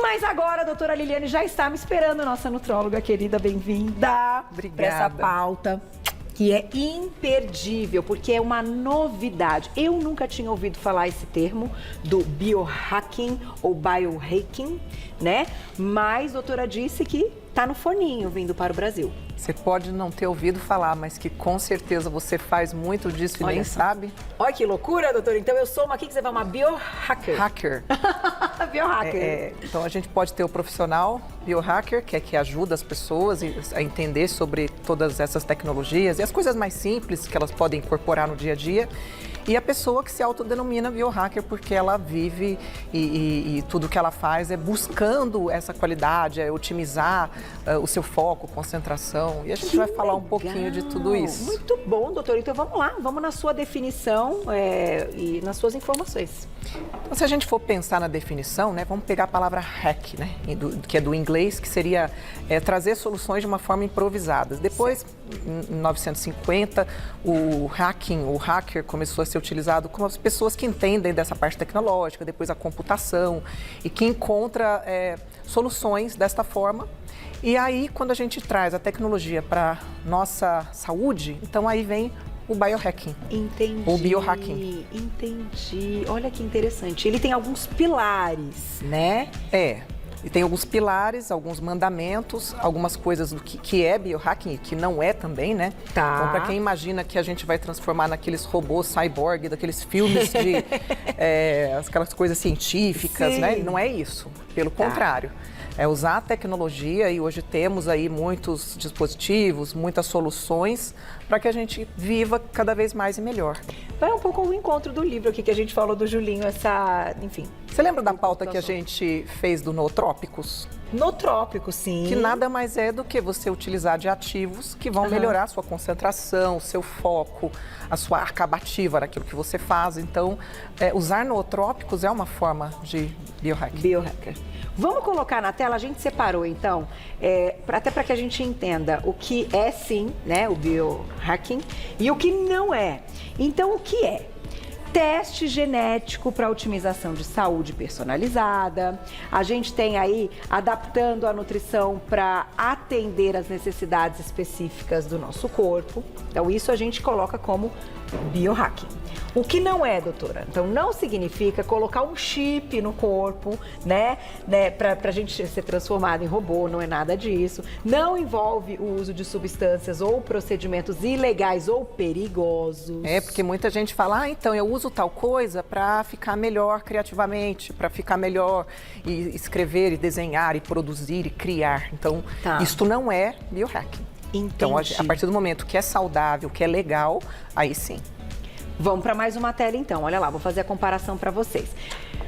Mas agora a doutora Liliane já está me esperando, nossa nutróloga querida, bem-vinda. Obrigada. Para essa pauta que é imperdível, porque é uma novidade. Eu nunca tinha ouvido falar esse termo do biohacking ou biohacking, né? Mas a doutora disse que tá no forninho vindo para o Brasil. Você pode não ter ouvido falar, mas que com certeza você faz muito disso e nem sabe. Olha que loucura, doutora. Então eu sou uma, o que você vai, uma biohacker? Hacker. Biohacker. Então a gente pode ter o profissional biohacker, que é que ajuda as pessoas a entender sobre todas essas tecnologias e as coisas mais simples que elas podem incorporar no dia a dia. E a pessoa que se autodenomina biohacker porque ela vive e tudo que ela faz é buscando essa qualidade, é otimizar o seu foco, concentração. E a gente vai falar um pouquinho de tudo isso. Muito bom, doutor. Então vamos lá, vamos na sua definição e nas suas informações. Então, se a gente for pensar na definição, né, vamos pegar a palavra hack, né, que é do inglês, que seria trazer soluções de uma forma improvisada. Depois, em 1950, o hacking, o hacker começou a ser utilizado como as pessoas que entendem dessa parte tecnológica, depois a computação e que encontra soluções desta forma. E aí, quando a gente traz a tecnologia para nossa saúde, então aí vem o biohacking. Entendi. O biohacking. Entendi. Olha que interessante. Ele tem alguns pilares, né? E tem alguns pilares, alguns mandamentos, algumas coisas do que é biohacking e que não é também, né? Tá. Então, para quem imagina que a gente vai transformar naqueles robôs cyborg, daqueles filmes de aquelas coisas científicas, Sim. né? Não é isso. Pelo contrário. É usar a tecnologia e hoje temos aí muitos dispositivos, muitas soluções para que a gente viva cada vez mais e melhor. Vai um pouco ao encontro do livro aqui que a gente falou do Julinho, enfim. Você lembra da pauta que a gente fez do Nootrópicos? Nootrópico, sim. Que nada mais é do que você utilizar de ativos que vão melhorar a sua concentração, o seu foco, a sua arca abativa naquilo que você faz. Então, usar nootrópicos é uma forma de biohacker. Biohacker. Vamos colocar na tela, a gente separou então, até para que a gente entenda o que é sim, né, o biohacking e o que não é. Então, o que é? Teste genético para otimização de saúde personalizada. A gente tem aí adaptando a nutrição para atender as necessidades específicas do nosso corpo. Então, isso a gente coloca como biohacking. O que não é, doutora? Então, não significa colocar um chip no corpo, né para a gente ser transformado em robô, não é nada disso. Não envolve o uso de substâncias ou procedimentos ilegais ou perigosos. Porque muita gente fala, então eu uso tal coisa para ficar melhor criativamente, para ficar melhor e escrever, e desenhar, e produzir, e criar. Então, isto não é biohacking. Entendi. Então, a partir do momento que é saudável, que é legal, aí sim. Vamos para mais uma tela então, olha lá, vou fazer a comparação para vocês.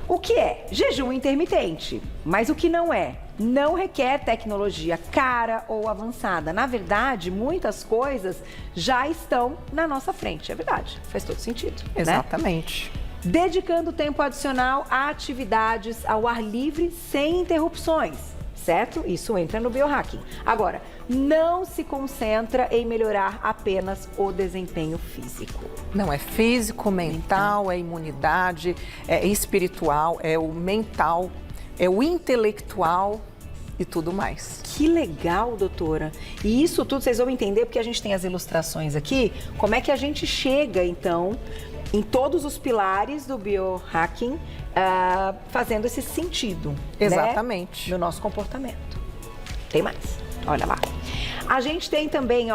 O que é? Jejum intermitente, mas o que não é? Não requer tecnologia cara ou avançada. Na verdade, muitas coisas já estão na nossa frente, é verdade, faz todo sentido. Exatamente. Né? Dedicando tempo adicional a atividades ao ar livre sem interrupções. Certo? Isso entra no biohacking. Agora, não se concentra em melhorar apenas o desempenho físico. Não, é físico, mental, é imunidade, é espiritual, é o mental, é o intelectual e tudo mais. Que legal, doutora. E isso tudo vocês vão entender porque a gente tem as ilustrações aqui, como é que a gente chega, então, em todos os pilares do biohacking, fazendo esse sentido. Exatamente. Né, no nosso comportamento. Tem mais. Olha lá. A gente tem também,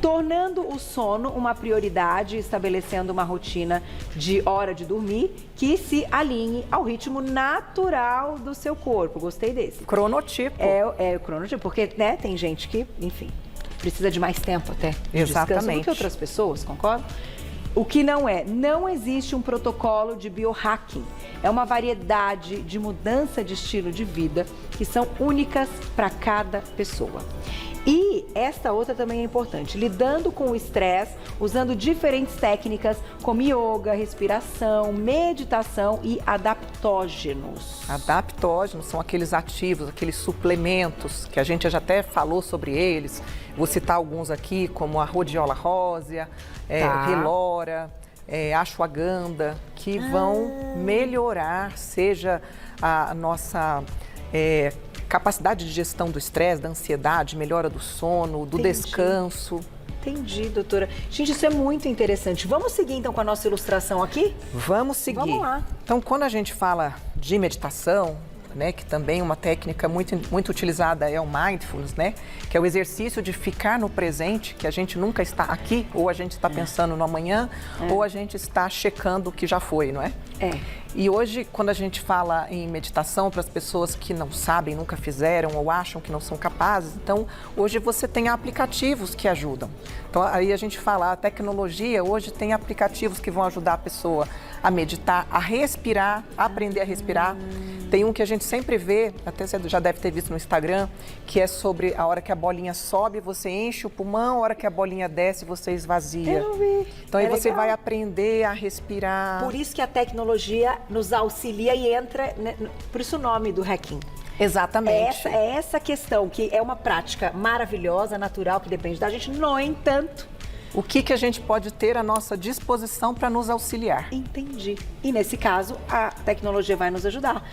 tornando o sono uma prioridade, estabelecendo uma rotina de hora de dormir que se alinhe ao ritmo natural do seu corpo. Gostei desse. Cronotipo. É o cronotipo, porque, né, tem gente que, enfim, precisa de mais tempo até de descanso do que outras pessoas, concorda? O que não é? Não existe um protocolo de biohacking. É uma variedade de mudança de estilo de vida que são únicas para cada pessoa. E esta outra também é importante, lidando com o estresse, usando diferentes técnicas como yoga, respiração, meditação e adaptógenos. Adaptógenos são aqueles ativos, aqueles suplementos que a gente já até falou sobre eles. Vou citar alguns aqui, como a rhodiola rósea, relora, ashwagandha, que vão melhorar, seja a nossa capacidade de gestão do estresse, da ansiedade, melhora do sono, do descanso. Entendi, doutora. Gente, isso é muito interessante. Vamos seguir então com a nossa ilustração aqui? Vamos seguir. Vamos lá. Então, quando a gente fala de meditação, né, que também uma técnica muito utilizada é o mindfulness, né, que é o exercício de ficar no presente, que a gente nunca está aqui, ou a gente está pensando no amanhã, ou a gente está checando o que já foi, não é? E hoje, quando a gente fala em meditação para as pessoas que não sabem, nunca fizeram ou acham que não são capazes, então hoje você tem aplicativos que ajudam. Então aí a gente fala, a tecnologia hoje tem aplicativos que vão ajudar a pessoa a meditar, a respirar, a aprender a respirar. Tem um que a gente sempre vê, até você já deve ter visto no Instagram, que é sobre a hora que a bolinha sobe, você enche o pulmão, a hora que a bolinha desce, você esvazia. Eu não vi. Então aí você vai aprender a respirar. Por isso que a tecnologia nos auxilia e entra, né, por isso o nome do Hacking. Exatamente. É essa questão, que é uma prática maravilhosa, natural, que depende da gente. No entanto, o que a gente pode ter à nossa disposição para nos auxiliar. Entendi. E nesse caso, a tecnologia vai nos ajudar.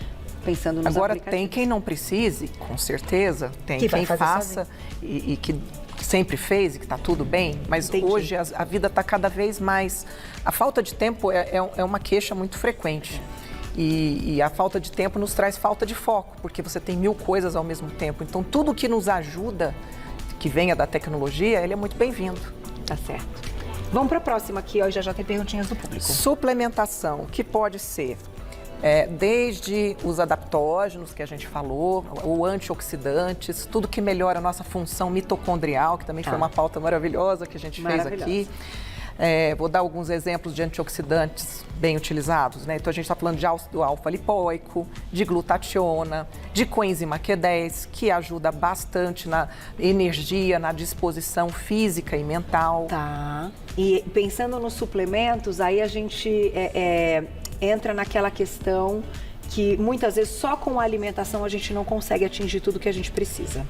Pensando nos Agora, aplicativos. tem quem não precise, com certeza, tem quem faça e que sempre fez e que está tudo bem, mas hoje a vida está cada vez mais... A falta de tempo é uma queixa muito frequente. E a falta de tempo nos traz falta de foco, porque você tem 1000 coisas ao mesmo tempo. Então, tudo que nos ajuda, que venha da tecnologia, ele é muito bem-vindo. Tá certo. Vamos para a próxima aqui, ó, já tem perguntinhas do público. Suplementação, que pode ser desde os adaptógenos que a gente falou, ou antioxidantes, tudo que melhora a nossa função mitocondrial, que também foi uma pauta maravilhosa que a gente fez aqui. Vou dar alguns exemplos de antioxidantes bem utilizados, né? Então a gente está falando do alfa-lipoico, de glutationa, de coenzima Q10, que ajuda bastante na energia, na disposição física e mental. Tá. E pensando nos suplementos, aí a gente entra naquela questão que muitas vezes só com a alimentação a gente não consegue atingir tudo que a gente precisa.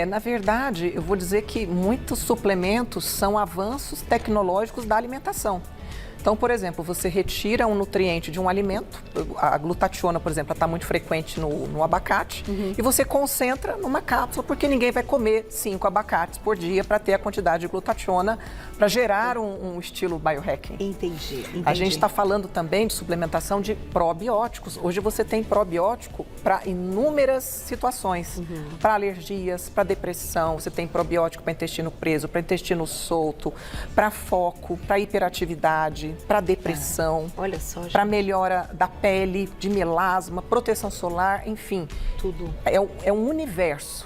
Na verdade, eu vou dizer que muitos suplementos são avanços tecnológicos da alimentação. Então, por exemplo, você retira um nutriente de um alimento, a glutationa, por exemplo, está muito frequente no abacate, e você concentra numa cápsula, porque ninguém vai comer 5 abacates por dia para ter a quantidade de glutationa para gerar um estilo biohacking. Entendi. A gente está falando também de suplementação de probióticos. Hoje você tem probiótico para inúmeras situações, para alergias, para depressão, você tem probiótico para intestino preso, para intestino solto, para foco, para hiperatividade, para depressão, olha só, para melhora da pele, de melasma, proteção solar, enfim. Tudo. É um universo.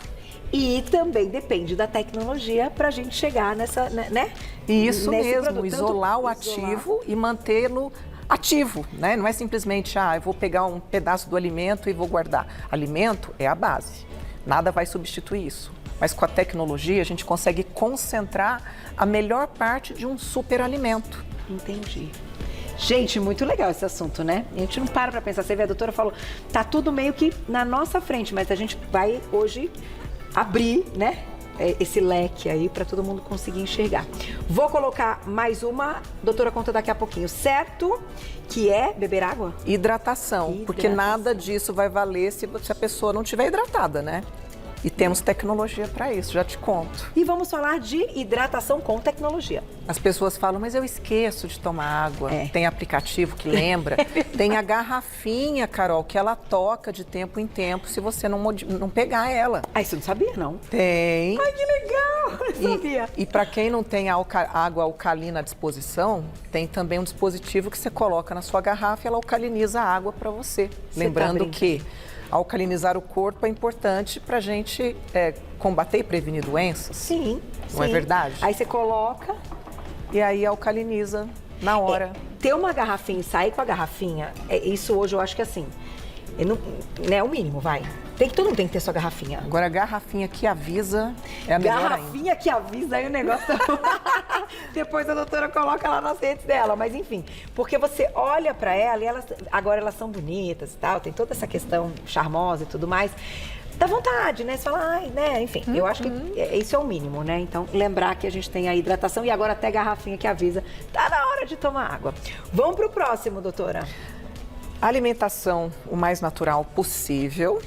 E também depende da tecnologia para a gente chegar nessa, né? Isso nesse mesmo, produto. isolar o ativo e mantê-lo ativo, né? Não é simplesmente, eu vou pegar um pedaço do alimento e vou guardar. Alimento é a base, nada vai substituir isso. Mas com a tecnologia a gente consegue concentrar a melhor parte de um superalimento. Entendi. Gente, muito legal esse assunto, né? A gente não para pensar. Você vê, a doutora falou, tá tudo meio que na nossa frente, mas a gente vai hoje abrir, né, esse leque aí para todo mundo conseguir enxergar. Vou colocar mais uma, doutora conta daqui a pouquinho, certo? Que é beber água? Hidratação, porque nada disso vai valer se a pessoa não estiver hidratada, né? E temos tecnologia para isso, já te conto. E vamos falar de hidratação com tecnologia. As pessoas falam, mas eu esqueço de tomar água. Tem aplicativo que lembra. Tem a garrafinha, Carol, que ela toca de tempo em tempo se você não pegar ela. Você não sabia, não? Tem. Ai, que legal! Eu sabia. E para quem não tem água alcalina à disposição, tem também um dispositivo que você coloca na sua garrafa e ela alcaliniza a água para você. Lembrando que alcalinizar o corpo é importante para a gente combater e prevenir doenças. Sim. Não é verdade? Aí você coloca e aí alcaliniza na hora. Ter uma garrafinha e sair com a garrafinha, isso hoje eu acho que assim, é o mínimo, vai. Todo mundo tem que ter sua garrafinha. Agora, a garrafinha que avisa é a melhor ainda. Garrafinha que avisa, aí o negócio... Depois a doutora coloca lá nas redes dela, mas enfim. Porque você olha pra ela e agora elas são bonitas e tal, tem toda essa questão charmosa e tudo mais. Dá vontade, né? Você fala, né? Enfim, eu acho que isso é o mínimo, né? Então, lembrar que a gente tem a hidratação e agora até garrafinha que avisa. Tá na hora de tomar água. Vamos pro próximo, doutora. Alimentação o mais natural possível.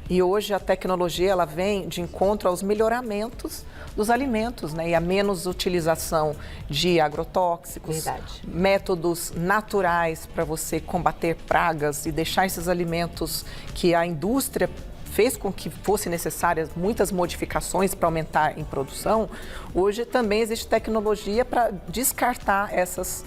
E hoje a tecnologia ela vem de encontro aos melhoramentos dos alimentos, né? E a menos utilização de agrotóxicos, métodos naturais para você combater pragas e deixar esses alimentos que a indústria fez com que fossem necessárias muitas modificações para aumentar em produção. Hoje também existe tecnologia para descartar essas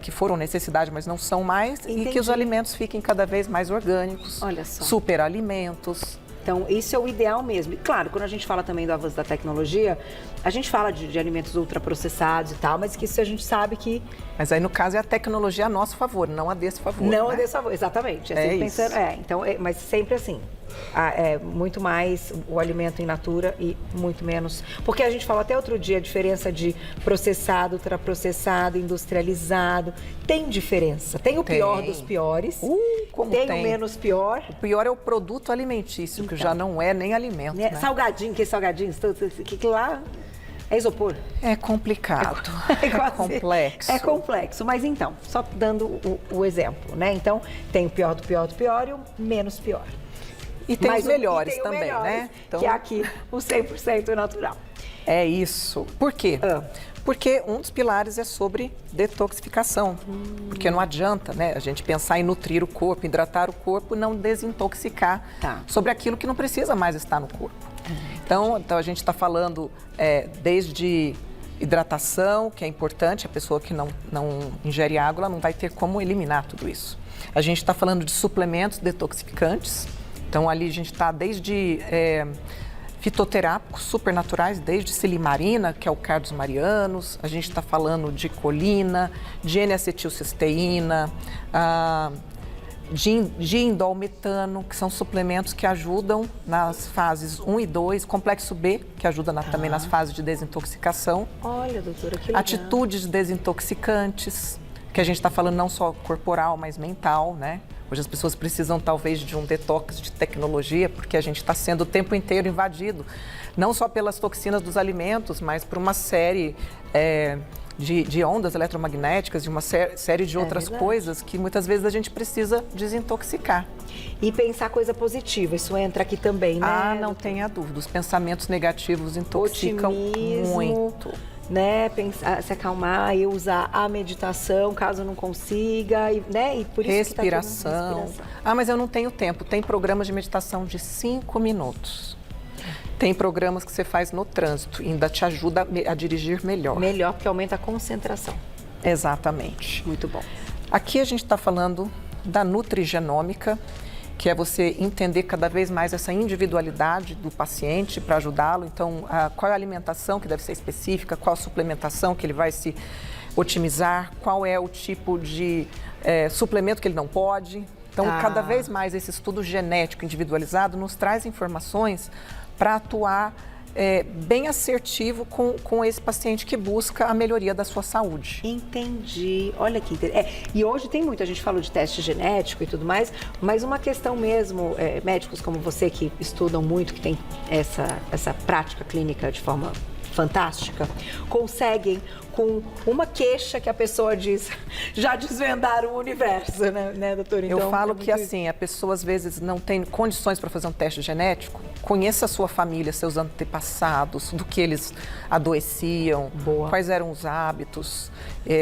que foram necessidade, mas não são mais, e que os alimentos fiquem cada vez mais orgânicos, superalimentos. Então, isso é o ideal mesmo. E claro, quando a gente fala também do avanço da tecnologia, a gente fala de alimentos ultraprocessados e tal, mas que isso a gente sabe que... Mas aí, no caso, é a tecnologia a nosso favor, não a desse favor. Não né? a desse favor, exatamente. É sempre isso. Pensando, então, mas sempre assim. Muito mais o alimento in natura e muito menos... Porque a gente falou até outro dia a diferença de processado, ultraprocessado, industrializado. Tem diferença. Tem o pior dos piores. Tem o menos pior. O pior é o produto alimentício, que já não é nem alimento. Né? Salgadinho, que salgadinhos, que lá... É isopor? É complicado, é complexo. É complexo, mas então, só dando o exemplo, né? Então, tem o pior do pior do pior e o menos pior. E tem os melhores também, né? Então... Que é aqui o 100% natural. É isso. Por quê? Porque um dos pilares é sobre detoxificação. Porque não adianta, né, a gente pensar em nutrir o corpo, hidratar o corpo e não desintoxicar sobre aquilo que não precisa mais estar no corpo. Então a gente está falando desde hidratação, que é importante, a pessoa que não ingere água, ela não vai ter como eliminar tudo isso. A gente está falando de suplementos detoxificantes, então ali a gente está desde fitoterápicos supernaturais, desde silimarina, que é o Cardos marianos, a gente está falando de colina, de N-acetilcisteína, de indolmetano, que são suplementos que ajudam nas fases 1 e 2, complexo B, que ajuda também nas fases de desintoxicação. Olha, doutora, que legal. Atitudes desintoxicantes, que a gente está falando não só corporal, mas mental, né? Hoje as pessoas precisam talvez de um detox de tecnologia, porque a gente está sendo o tempo inteiro invadido, não só pelas toxinas dos alimentos, mas por uma série de ondas eletromagnéticas, de uma série de outras coisas que muitas vezes a gente precisa desintoxicar. E pensar coisa positiva, isso entra aqui também, né? Não tenha dúvida, os pensamentos negativos intoxicam muito. Né, pensar, se acalmar e usar a meditação, caso não consiga, né? E por isso respiração. Mas eu não tenho tempo. Tem programas de meditação de 5 minutos. Tem programas que você faz no trânsito, ainda te ajuda a dirigir melhor. Melhor, porque aumenta a concentração. Exatamente. Muito bom. Aqui a gente está falando da nutrigenômica, que é você entender cada vez mais essa individualidade do paciente para ajudá-lo. Então, qual é a alimentação que deve ser específica, qual a suplementação que ele vai se otimizar, qual é o tipo de suplemento que ele não pode. Então, cada vez mais esse estudo genético individualizado nos traz informações para atuar bem assertivo com esse paciente que busca a melhoria da sua saúde. Entendi. Olha que interessante. E hoje tem muito, a gente falou de teste genético e tudo mais, mas uma questão mesmo, médicos como você que estudam muito, que tem essa prática clínica de forma fantástica, conseguem, com uma queixa que a pessoa diz, já desvendaram o universo, né, doutora? Então, eu falo que assim, a pessoa às vezes não tem condições para fazer um teste genético, conheça a sua família, seus antepassados, do que eles adoeciam, quais eram os hábitos,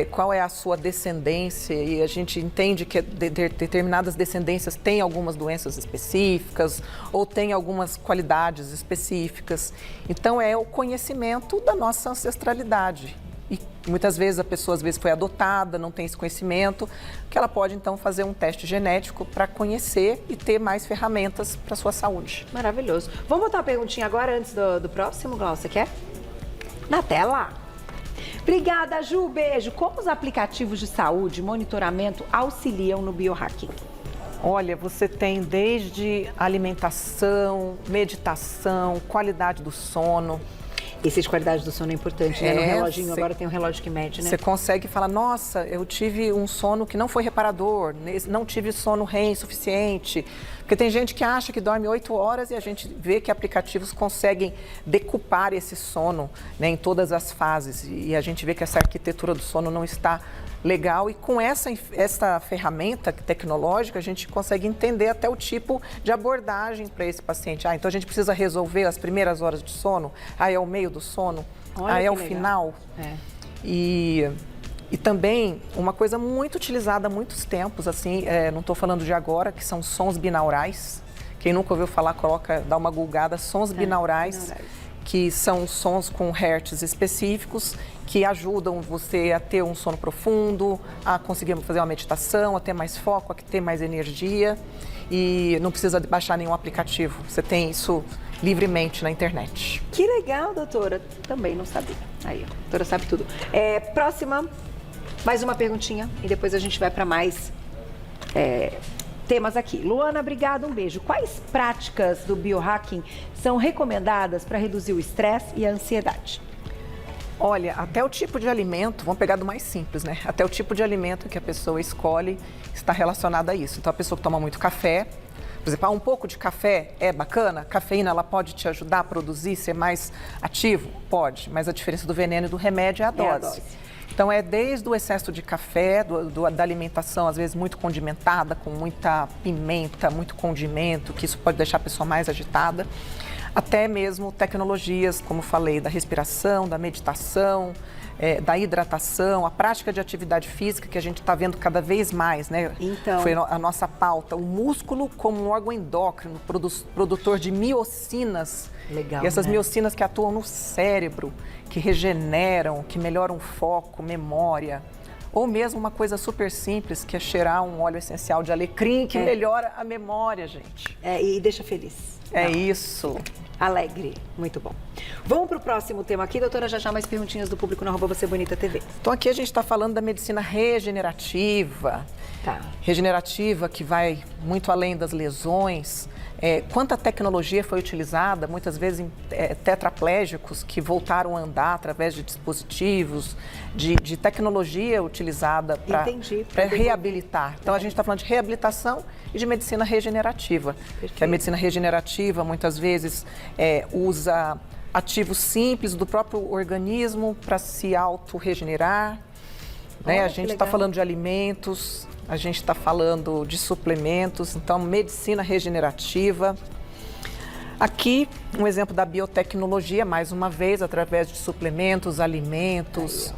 qual é a sua descendência, e a gente entende que determinadas descendências têm algumas doenças específicas ou têm algumas qualidades específicas. Então é o conhecimento da nossa ancestralidade. E muitas vezes a pessoa foi adotada, não tem esse conhecimento, que ela pode então fazer um teste genético para conhecer e ter mais ferramentas para a sua saúde. Maravilhoso. Vamos botar uma perguntinha agora antes do próximo, Glaucia, quer? Na tela. Obrigada, Ju. Beijo. Como os aplicativos de saúde e monitoramento auxiliam no biohacking? Olha, você tem desde alimentação, meditação, qualidade do sono. Esse de qualidade do sono é importante, né? No reloginho, agora tem um relógio que mede, né? Você consegue falar, nossa, eu tive um sono que não foi reparador, não tive sono REM suficiente. Porque tem gente que acha que dorme 8 horas e a gente vê que aplicativos conseguem decupar esse sono, né, em todas as fases. E a gente vê que essa arquitetura do sono não está legal, e com essa ferramenta tecnológica a gente consegue entender até o tipo de abordagem para esse paciente. Então a gente precisa resolver as primeiras horas de sono, é o meio do sono, é o final. E também uma coisa muito utilizada há muitos tempos, assim, não estou falando de agora, que são sons binaurais. Quem nunca ouviu falar, dá uma googlada, sons binaurais, que são sons com hertz específicos, que ajudam você a ter um sono profundo, a conseguir fazer uma meditação, a ter mais foco, a ter mais energia. E não precisa baixar nenhum aplicativo, você tem isso livremente na internet. Que legal, doutora. Também não sabia. Aí, a doutora sabe tudo. Próxima, mais uma perguntinha e depois a gente vai para mais temas aqui. Luana, obrigada, um beijo. Quais práticas do biohacking são recomendadas para reduzir o estresse e a ansiedade? Olha, até o tipo de alimento, vamos pegar do mais simples, né? Até o tipo de alimento que a pessoa escolhe está relacionado a isso. Então, a pessoa que toma muito café, por exemplo, um pouco de café é bacana? A cafeína, ela pode te ajudar a produzir, ser mais ativo? Pode, mas a diferença do veneno e do remédio é a dose. Então, desde o excesso de café, da alimentação, às vezes muito condimentada, com muita pimenta, muito condimento, que isso pode deixar a pessoa mais agitada, até mesmo tecnologias, como falei, da respiração, da meditação, da hidratação, a prática de atividade física, que a gente está vendo cada vez mais, né? Então, foi a nossa pauta. O músculo como um órgão endócrino, produtor de miocinas. Legal, e essas né? miocinas que atuam no cérebro, que regeneram, que melhoram o foco, memória. Ou mesmo uma coisa super simples, que é cheirar um óleo essencial de alecrim, que melhora a memória, gente. E deixa feliz. Isso. Alegre. Muito bom. Vamos para o próximo tema aqui, doutora. Já mais perguntinhas do público no @VocêBonitaTV. Então aqui a gente está falando da medicina regenerativa. Tá. Regenerativa, que vai muito além das lesões. Quanta tecnologia foi utilizada, muitas vezes em tetraplégicos que voltaram a andar através de dispositivos, de tecnologia utilizada para reabilitar. Então a gente está falando de reabilitação e de medicina regenerativa. Perfeito. Que a medicina regenerativa muitas vezes usa ativos simples do próprio organismo para se auto-regenerar. Né? A gente está falando de alimentos, a gente está falando de suplementos, então medicina regenerativa. Aqui um exemplo da biotecnologia, mais uma vez, através de suplementos, alimentos.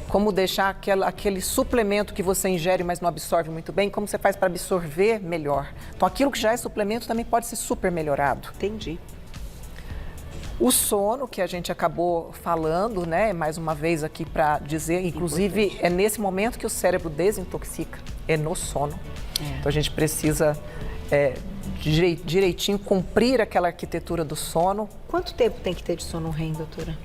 Como deixar aquele suplemento que você ingere, mas não absorve muito bem, como você faz para absorver melhor. Então aquilo que já é suplemento também pode ser super melhorado. Entendi. O sono, que a gente acabou falando, né, mais uma vez aqui para dizer, inclusive é nesse momento que o cérebro desintoxica, é no sono. Então a gente precisa direitinho cumprir aquela arquitetura do sono. Quanto tempo tem que ter de sono REM, doutora?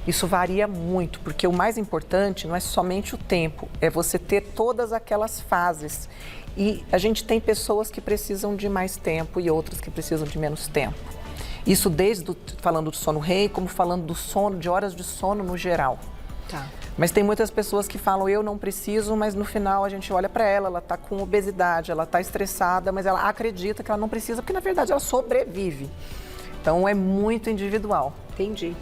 Isso varia muito, porque o mais importante não é somente o tempo, é você ter todas aquelas fases. E a gente tem pessoas que precisam de mais tempo e outras que precisam de menos tempo. Isso falando do sono REM, como falando do sono, de horas de sono no geral. Tá. Mas tem muitas pessoas que falam, eu não preciso, mas no final a gente olha para ela está com obesidade, ela está estressada, mas ela acredita que ela não precisa, porque na verdade ela sobrevive. Então é muito individual. Entendi.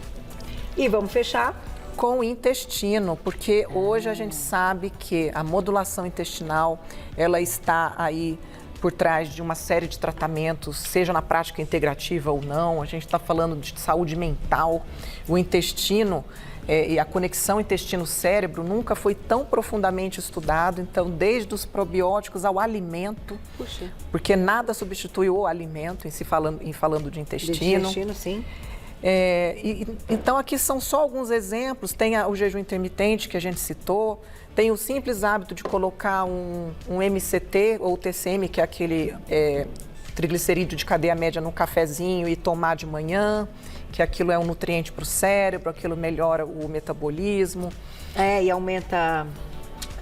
E vamos fechar com o intestino, porque hoje a gente sabe que a modulação intestinal, ela está aí por trás de uma série de tratamentos, seja na prática integrativa ou não. A gente está falando de saúde mental. O intestino e a conexão intestino-cérebro nunca foi tão profundamente estudado. Então, desde os probióticos ao alimento, porque nada substitui o alimento em falando de intestino. De intestino, sim. Então, aqui são só alguns exemplos. Tem o jejum intermitente que a gente citou. Tem o simples hábito de colocar um MCT ou TCM, que é aquele triglicerídeo de cadeia média num cafezinho e tomar de manhã, que aquilo é um nutriente para o cérebro, aquilo melhora o metabolismo. E aumenta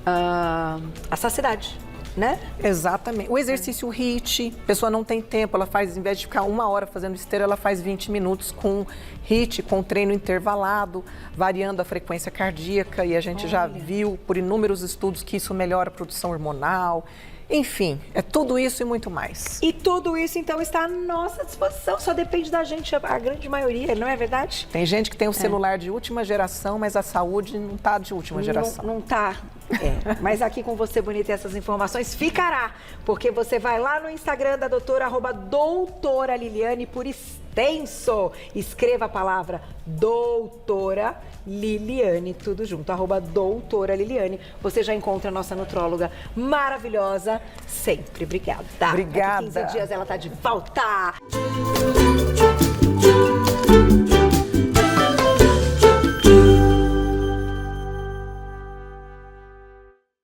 a saciedade, né? Exatamente. O exercício HIIT, a pessoa não tem tempo, ela faz, em vez de ficar 1 hora fazendo esteira, ela faz 20 minutos com HIIT, com treino intervalado, variando a frequência cardíaca, e a gente já viu por inúmeros estudos que isso melhora a produção hormonal. Enfim, é tudo isso e muito mais. E tudo isso, então, está à nossa disposição, só depende da gente, a grande maioria, não é verdade? Tem gente que tem um celular de última geração, mas a saúde não está de última geração. Não está Mas aqui com você, bonita, essas informações ficará, porque você vai lá no Instagram da doutora, @doutora Liliane por extenso. Escreva a palavra doutora Liliane, tudo junto, @doutora Liliane. Você já encontra a nossa nutróloga maravilhosa sempre. Obrigada. Obrigada. Daqui 15 dias ela tá de volta.